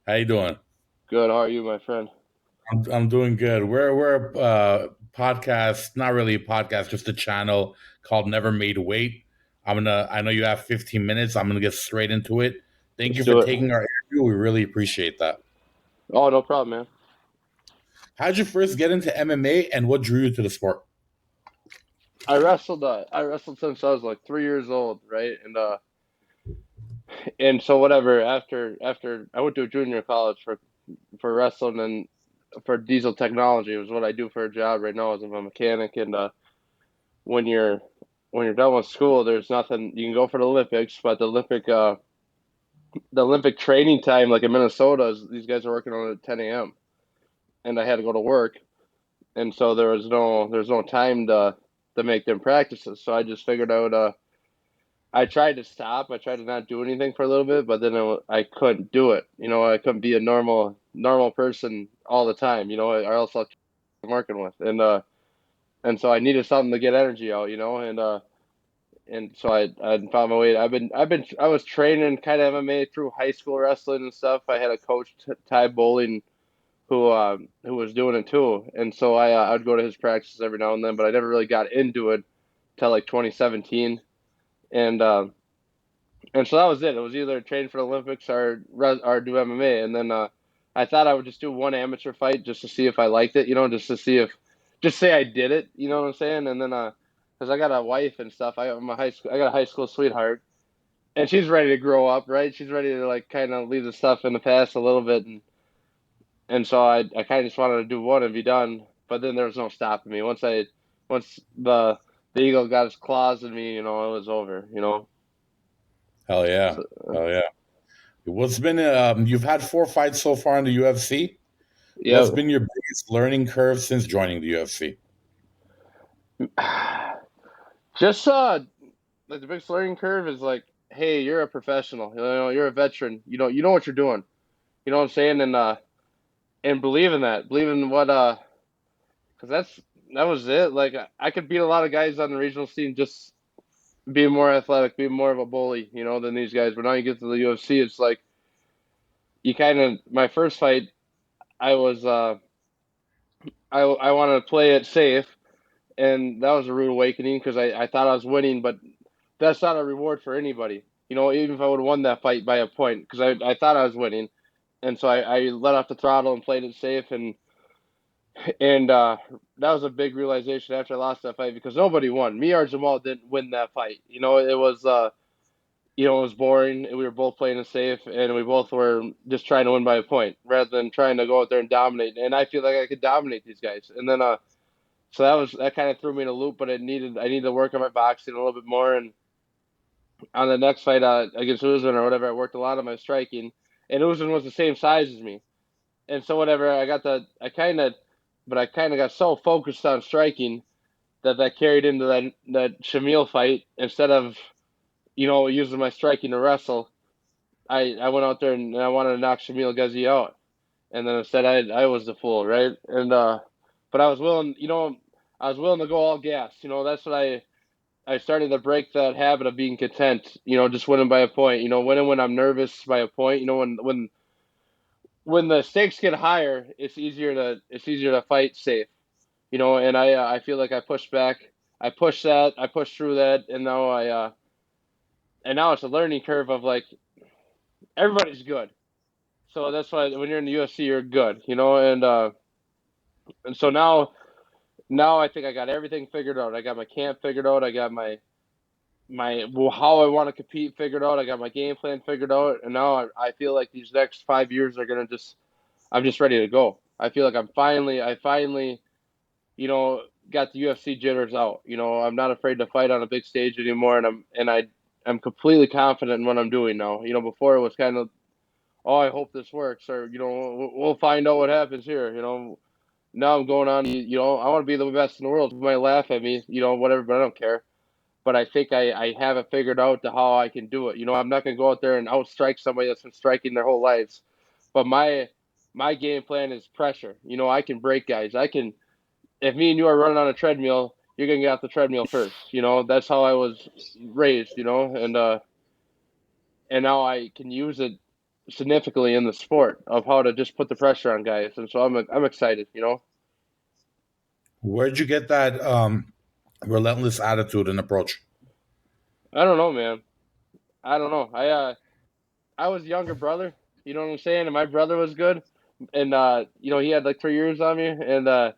How you doing? Good. How are you, my friend? I'm doing good. We're a podcast, not really a podcast, just a channel called Never Made Weight. I know you have 15 minutes. I'm gonna get straight into it. Thank Let's you for do it. taking our interview. We really appreciate that. Oh, no problem, man. How did you first get into MMA and what drew you to the sport? I wrestled since I was like 3 years old, right? And so whatever. After I went to a junior college for wrestling and for diesel technology was what I do for a job right now as I'm a mechanic. When you're when you're done with school, there's nothing you can go for the Olympics, but the Olympic training time, like in Minnesota, these guys are working on it at 10 a.m. and I had to go to work, and so there's no time to make them practices. So I just figured out. I tried to stop. I tried to not do anything for a little bit, but then I couldn't do it. I couldn't be a normal person all the time. Or else I'm working with, and so I needed something to get energy out. And so I found my way. I was training kind of MMA through high school wrestling and stuff. I had a coach, Ty Bowling, who was doing it too, and so I'd go to his practices every now and then, but I never really got into it till like 2017, and and so that was it. It was either train for the Olympics or do MMA, and then I thought I would just do one amateur fight just to see if I liked it, just to see if just say I did it, you know what I'm saying, and then because I got a wife and stuff, I got a high school sweetheart, and she's ready to grow up, right? She's ready to like kind of leave the stuff in the past a little bit, and so I kind of just wanted to do one and be done. But then there was no stopping me. Once the eagle got his claws in me, it was over. Hell yeah, So, hell yeah. What's been You've had 4 fights so far in the UFC. What's yeah. been your biggest learning curve since joining the UFC? Just like the biggest learning curve is like, hey, you're a professional. You're a veteran. You know what you're doing. You know what I'm saying? And believe in that. Believe in what because that was it. Like I could beat a lot of guys on the regional scene just being more athletic, being more of a bully, than these guys. But now you get to the UFC, it's like you kind of my first fight, I was I wanted to play it safe, and that was a rude awakening because I thought I was winning, but that's not a reward for anybody. Even if I would have won that fight by a point, because I thought I was winning, and so I let off the throttle and played it safe, and that was a big realization after I lost that fight because nobody won. Me or Jamal didn't win that fight. It was boring. We were both playing it safe, and we both were just trying to win by a point rather than trying to go out there and dominate. And I feel like I could dominate these guys. And then, so that kind of threw me in a loop. But I needed to work on my boxing a little bit more. And on the next fight against Usman or whatever, I worked a lot on my striking. And Usman was the same size as me, and so whatever I kind of got so focused on striking that carried into that Shamil fight instead of using my striking to wrestle. I went out there and I wanted to knock Shamil Ghazi out, and then instead I was the fool, right? But I was willing to go all gas. That's what I started to break that habit of being content. Just winning by a point. Winning when I'm nervous by a point. When the stakes get higher, it's easier to fight safe. And I feel like I pushed back. I pushed through that, and now it's a learning curve of like everybody's good. So that's why when you're in the UFC, you're good, and so now I think I got everything figured out. I got my camp figured out. I got my well, how I want to compete figured out. I got my game plan figured out, and now I feel like these next 5 years are gonna just I'm just ready to go. I feel like I finally got the UFC jitters out. I'm not afraid to fight on a big stage anymore, and I'm completely confident in what I'm doing now. Before it was kind of, oh, I hope this works, or we'll find out what happens here. Now I'm going on. I want to be the best in the world. You might laugh at me, whatever, but I don't care. But I think I have it figured out to how I can do it. I'm not gonna go out there and outstrike somebody that's been striking their whole lives. But my game plan is pressure. I can break guys. I can if me and you are running on a treadmill, you're gonna get off the treadmill first. That's how I was raised. And now I can use it significantly in the sport of how to just put the pressure on guys, and so I'm excited. Where'd you get that relentless attitude and approach? I don't know, man. I don't know. I was younger brother. You know what I'm saying? And my brother was good, and he had like 3 years on me, and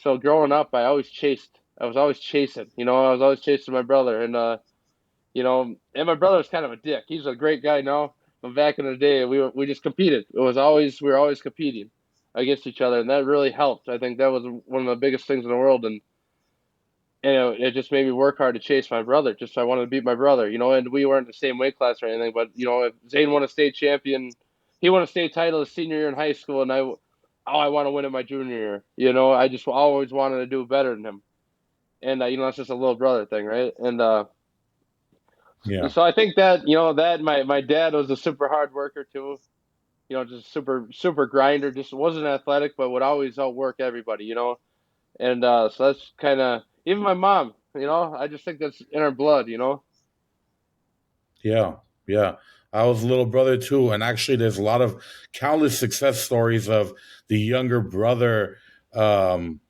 so growing up, I always chased. I was always chasing. I was always chasing my brother, and my brother was kind of a dick. He's a great guy now, but back in the day, we just competed. We were always competing against each other, and that really helped. I think that was one of the biggest things in the world, and it just made me work hard to chase my brother. Just I wanted to beat my brother, and we weren't the same weight class or anything. But if Zane won a state champion, he won a state title his senior year in high school, and I want to win it my junior year. I just always wanted to do better than him, and that's just a little brother thing, right? And Yeah. so I think that that my dad was a super hard worker too. Just super grinder. Just wasn't athletic, but would always outwork everybody. And so that's kind of even my mom. I just think that's in her blood. Yeah, yeah. I was a little brother too, and actually, there's a lot of countless success stories of the younger brother um,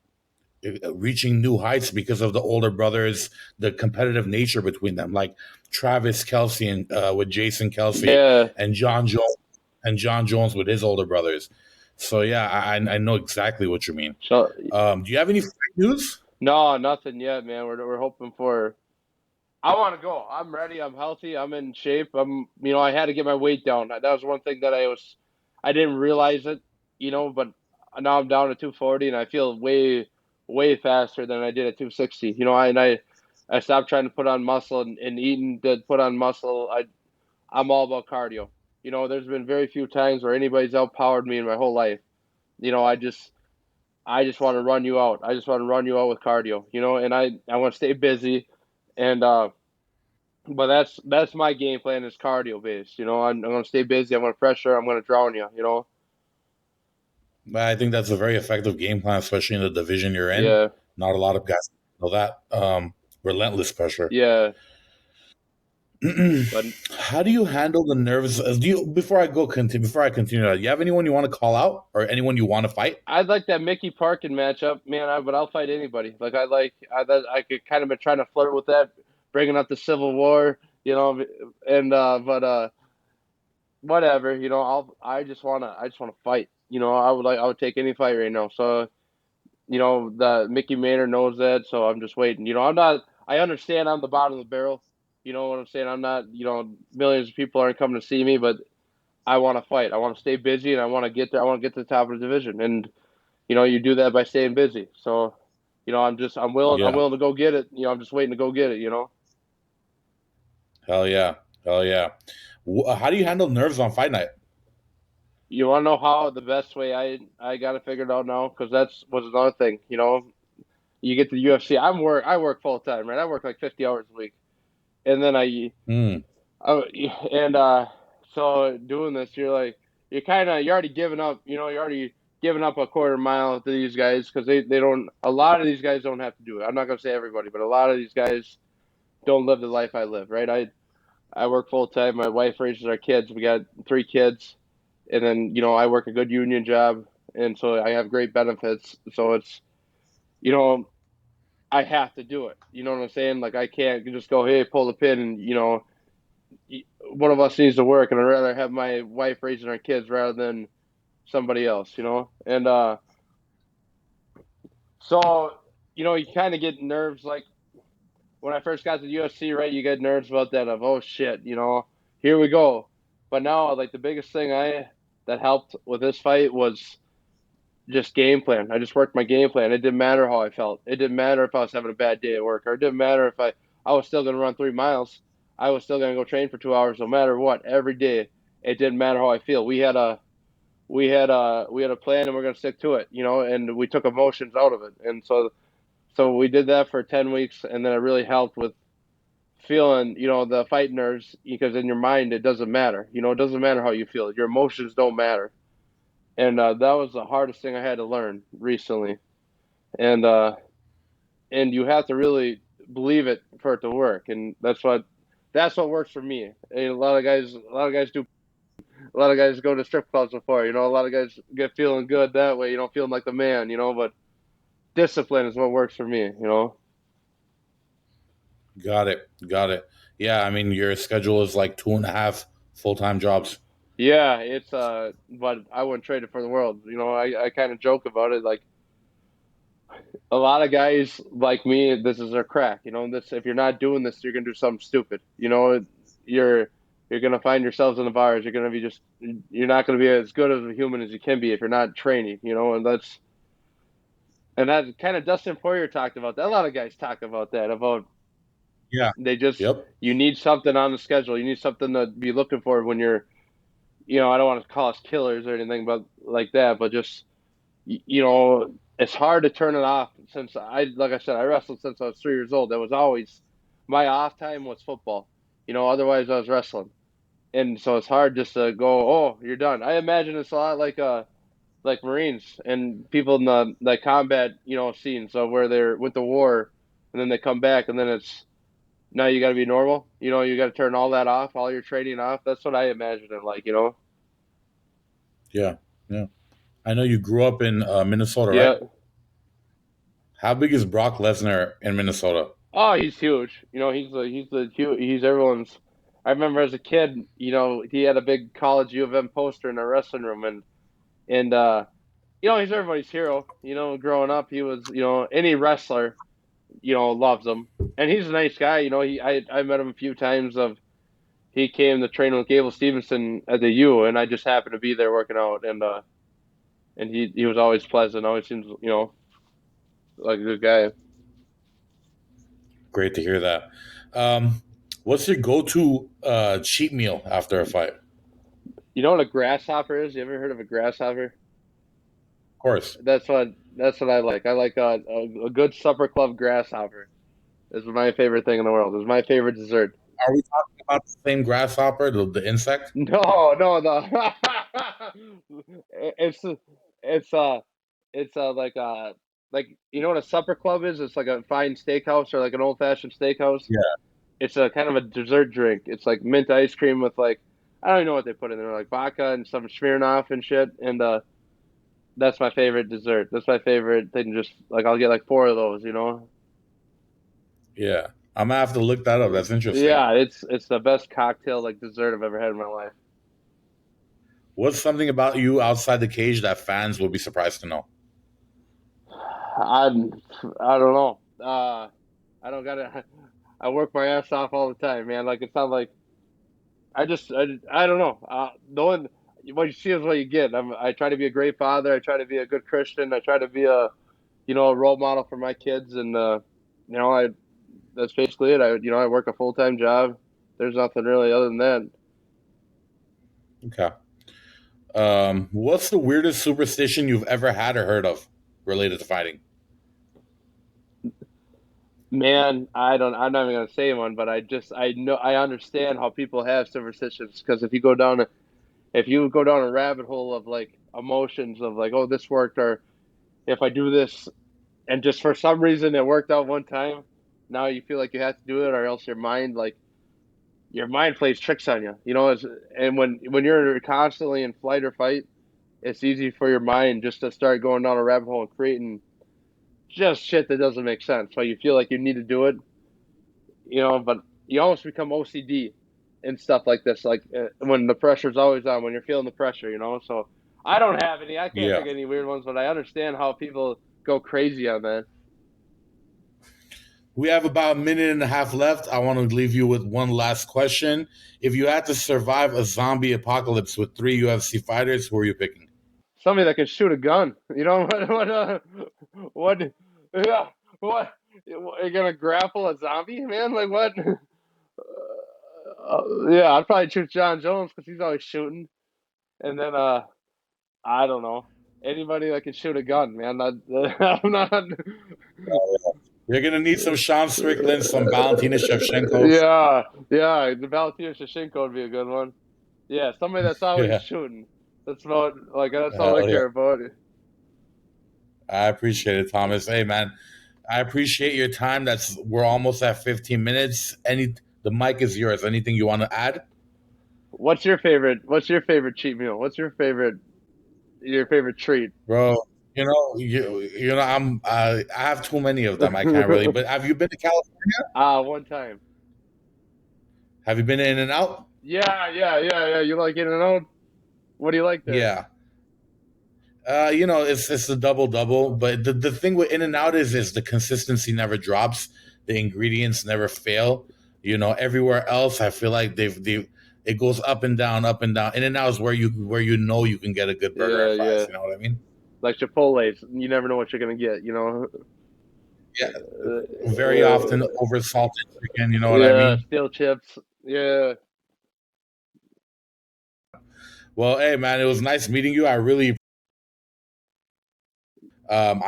reaching new heights because of the older brothers, the competitive nature between them, like Travis Kelsey and with Jason Kelsey, Yeah. and John Jones with his older brothers. So yeah, I know exactly what you mean. So Do you have any fight news? no, nothing yet, man. We're hoping for. I want to go. I'm ready. I'm healthy. I'm in shape. I had to get my weight down. That was one thing that I didn't realize it, but now I'm down to 240 and I feel way faster than I did at 260. I stopped trying to put on muscle and eating to put on muscle. I'm all about cardio. There's been very few times where anybody's outpowered me in my whole life. You know, I just want to run you out. I just want to run you out with cardio, and I want to stay busy and but that's my game plan is cardio based. I'm going to stay busy. I'm going to pressure. I'm going to drown you. I think that's a very effective game plan, especially in the division you're in. Yeah. Not a lot of guys know that. Relentless pressure. Yeah. But How do you handle the nerves? Do you before I continue? Do you have anyone you want to call out or anyone you want to fight? I'd like that Mickey Parkin matchup, man. But I'll fight anybody. Like I could kind of been trying to flirt with that, bringing up the Civil War, and but whatever, I just wanna fight. I would take any fight right now. So the Mickey Maynard knows that, so I'm just waiting. I understand I'm the bottom of the barrel. You know what I'm saying? I'm not. Millions of people aren't coming to see me, but I want to fight. I want to stay busy, and I want to get there. I want to get to the top of the division, and you do that by staying busy. So, I'm willing. I'm Yeah, willing to go get it. I'm just waiting to go get it. hell yeah, hell yeah. How do you handle nerves on fight night? You want to know how the best way I got it figured out now because that's was another thing. You get to the UFC. I work full time, right? I work like 50 hours a week, and then Mm, Oh, and so doing this, you're already giving up. You're already giving up a quarter mile to these guys because they don't. A lot of these guys don't have to do it. I'm not gonna say everybody, but a lot of these guys don't live the life I live. Right? I work full time. My wife raises our kids. We got 3 kids, and then I work a good union job, and so I have great benefits. So it's you know I have to do it. You know what I'm saying? Like I can't just go, hey, pull the pin, and one of us needs to work, and I'd rather have my wife raising our kids rather than somebody else. And so you kind of get nerves like when I first got to the UFC, right? You get nerves about that of oh shit, here we go. But now, like the biggest thing that helped with this fight was just game plan. I just worked my game plan. It didn't matter how I felt. It didn't matter if I was having a bad day at work, or it didn't matter if I was still gonna run 3 miles. I was still gonna go train for 2 hours, no matter what. Every day, it didn't matter how I feel. We had a plan, and we're gonna stick to it. And we took emotions out of it. And so we did that for 10 weeks, and then it really helped with feeling the fight nerves because in your mind it doesn't matter. It doesn't matter how you feel. Your emotions don't matter. And that was the hardest thing I had to learn recently. And and you have to really believe it for it to work. And that's what works for me. And a lot of guys do. A lot of guys go to strip clubs before. A lot of guys get feeling good that way. Feeling like the man. But discipline is what works for me. Got it. Got it. Yeah, I mean, your schedule is like 2.5 full-time jobs. Yeah, but I wouldn't trade it for the world. I kind of joke about it. Like a lot of guys like me, this is their crack. This if you're not doing this, you're gonna do something stupid. You're you're gonna find yourselves in the bars. You're not gonna be as good of a human as you can be if you're not training. And that kind of Dustin Poirier talked about that. A lot of guys talk about that. About Yeah. they just Yep. you need something on the schedule. You need something to be looking for when you're. I don't want to call us killers or anything, but like that. But just it's hard to turn it off like I said, I wrestled since I was 3 years old. That was always my off time was football. Otherwise I was wrestling. And so it's hard just to go, oh, you're done. I imagine it's a lot like Marines and people in the combat, scene. So where they're with the war and then they come back and then it's now you got to be normal. You got to turn all that off, all your training off. That's what I imagine it like. Yeah. Yeah. I know you grew up in Minnesota, right? Yeah. How big is Brock Lesnar in Minnesota? Oh, he's huge. He's everyone's. I remember as a kid, he had a big college U of M poster in our wrestling room, and he's everybody's hero. Growing up, he was, any wrestler, loves him, and he's a nice guy. I met him a few times. He came to train with Gable Stevenson at the U, and I just happened to be there working out, and he was always pleasant. Always seems, like a good guy. Great to hear that. Um, what's your go-to cheat meal after a fight? Of You know what a grasshopper is? You ever heard of a grasshopper? course. That's what I like. I like a good supper club grasshopper. Is my favorite thing in the world. Is my favorite dessert. Are we talking about the same grasshopper, the insect? No, no, the it's it's like what a supper club is. It's like a fine steakhouse or like an old fashioned steakhouse. Yeah. It's a kind of a dessert drink. It's like mint ice cream with like I don't even know what they put in there, like vodka and some Smirnoff and shit. And that's my favorite dessert. That's my favorite thing. Just like I'll get like four of those. Yeah. I'm gonna have to look that up. That's interesting. Yeah, it's the best cocktail like dessert I've ever had in my life. What's something about you outside the cage that fans will be surprised to know? I I don't know. I don't gotta. I work my ass off all the time, man. Like it's not like I don't know. The one what you see is what you get. I try to be a great father. I try to be a good Christian. I try to be a role model for my kids, and I that's basically it. I work a full time job. There's nothing really other than that. Okay. What's the weirdest superstition you've ever had or heard of related to fighting? Man, I don't. I'm not even gonna say one, but I know I understand how people have superstitions because if you go down a rabbit hole of like emotions of like, oh, this worked, or if I do this, and just for some reason it worked out one time, now you feel like you have to do it, or else your mind plays tricks on you. And when you're constantly in flight or fight, it's easy for your mind just to start going down a rabbit hole and creating just shit that doesn't make sense. So you feel like you need to do it. But you almost become OCD and stuff like this, like when the pressure's always on, when you're feeling the pressure. So I don't have any. I can't Yeah. think of any weird ones, but I understand how people go crazy on that. We have about a minute and a half left. I want to leave you with one last question. If you had to survive a zombie apocalypse with three UFC fighters, who are you picking? Somebody that can shoot a gun. What? Yeah, what? You're gonna grapple a zombie, man? Like what? Yeah, I'd probably choose John Jones because he's always shooting. And then I don't know anybody that can shoot a gun, man. I'm not. You're gonna need some Sean Strickland, some Valentina Shevchenko's. Yeah, yeah. The Valentina Shevchenko would be a good one. Yeah, somebody that's always Yeah, shooting. That's all I hell yeah. care about. I appreciate it, Thomas. Hey, man, I appreciate your time. We're almost at 15 minutes. The mic is yours. Anything you want to add? What's your favorite? What's your favorite cheat meal? What's your favorite treat? bro. I have too many of them. I can't really. But have you been to California? One time. Have you been to In and Out? Yeah. You like In and Out? What do you like there? Yeah. It's the double double, but the thing with In and Out is the consistency never drops. The ingredients never fail. Everywhere else, I feel like they've it goes up and down, up and down. In and Out is where know you can get a good burger and Yeah. fries. You know what I mean? Like Chipotle's, you never know what you're gonna get. You know. Yeah. Very often Uh, over salted chicken. You know what I yeah, mean? steel chips. Yeah. Well, hey man, it was nice meeting you. I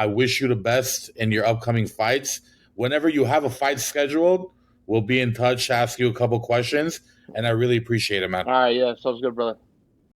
wish you the best in your upcoming fights. Whenever you have a fight scheduled, we'll be in touch, ask you a couple questions, and I really appreciate it, man. All right. Yeah. Sounds good, brother.